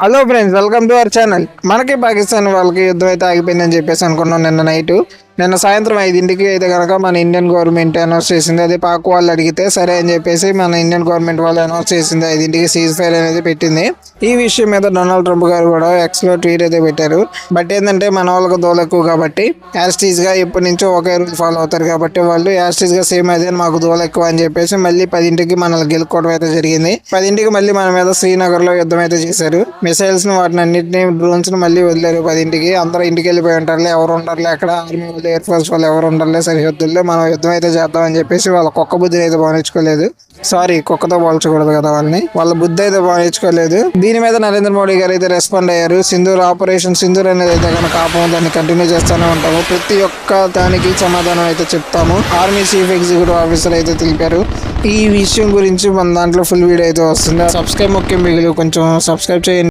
Hello friends, welcome to our channel. మనకి పాకిస్తాన్ వాళ్ళకి యుద్ధం అయితే ఆగిపోయిందని చెప్పేసి అనుకున్నాం నిన్న సాయంత్రం 5ంటికి అయితే కనుక మన ఇండియన్ గవర్నమెంట్ అనౌన్స్ చేసింది. అదే పాక్ వాళ్ళు అడిగితే సరే అని చెప్పేసి మన ఇండియన్ గవర్నమెంట్ వాళ్ళు అనౌన్స్ చేసింది. 5ంటికి సీజ్ ఫైర్ అనేది పెట్టింది. ఈ విషయం మీద డొనాల్డ్ ట్రంప్ గారు కూడా ఎక్స్లో ట్వీట్ అయితే పెట్టారు. బట్ ఏంటంటే మన వాళ్ళకి దోల ఎక్కువ కాబట్టి యాస్టీజ్ గా ఎప్పటి నుంచో ఒకే రూల్ ఫాలో అవుతారు కాబట్టి వాళ్ళు యాస్టీజ్ గా సేమ్ అదే మాకు దోల ఎక్కువ అని చెప్పేసి మళ్ళీ 10ంటికి మనల్ని గెలుచుకోవడం అయితే జరిగింది. 10ంటికి మళ్ళీ మన మీద శ్రీనగర్ లో యుద్ధం అయితే చేశారు. మిసైల్స్ ని వాటిని అన్నింటినీ డ్రోన్స్ ని మళ్ళీ వదిలేరు. 10ంటికి అందరూ ఇంటికి వెళ్ళిపోయి ఉంటారులే, ఎవరు ఉంటారులే అక్కడ ఆర్మీ వాళ్ళు ఎయిర్ ఫోర్స్ వాళ్ళు ఎవరు ఉండాలి సరిహద్దుల్లో మనం యుద్ధం అయితే చేద్దామని చెప్పేసి వాళ్ళ కుక్క బుద్ధిని అయితే బానించుకోలేదు. సారీ, కుక్కతో పోల్చకూడదు కదా వాళ్ళ బుద్ధి అయితే బానించుకోలేదు. దీని మీద నరేంద్ర మోడీ గారు అయితే రెస్పాండ్ అయ్యారు. సింధూర్ ఆపరేషన్ సింధూర్ అనేది అయితే కనుక ఆపము, దాన్ని కంటిన్యూ చేస్తూనే ఉంటాము, ప్రతి ఒక్క దానికి సమాధానం అయితే చెప్తాము, ఆర్మీ చీఫ్ ఎగ్జిక్యూటివ్ ఆఫీసర్ అయితే తెలిపారు. ఈ విషయం గురించి మన దాంట్లో ఫుల్ వీడియో అయితే వస్తుంది. సబ్స్క్రైబ్ ముఖ్యం, మిగిలి కొంచెం సబ్స్క్రైబ్ చేయండి.